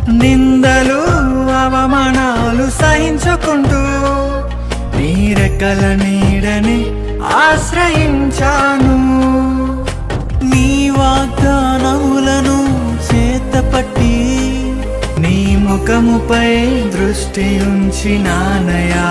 నిందలు అవమానాలు సహించుకుంటూ నీ రెక్కల నీడని ఆశ్రయించాను. నీ వాగ్దానములను చేతపట్టి నీ ముఖముపై దృష్టి ఉంచినానయా.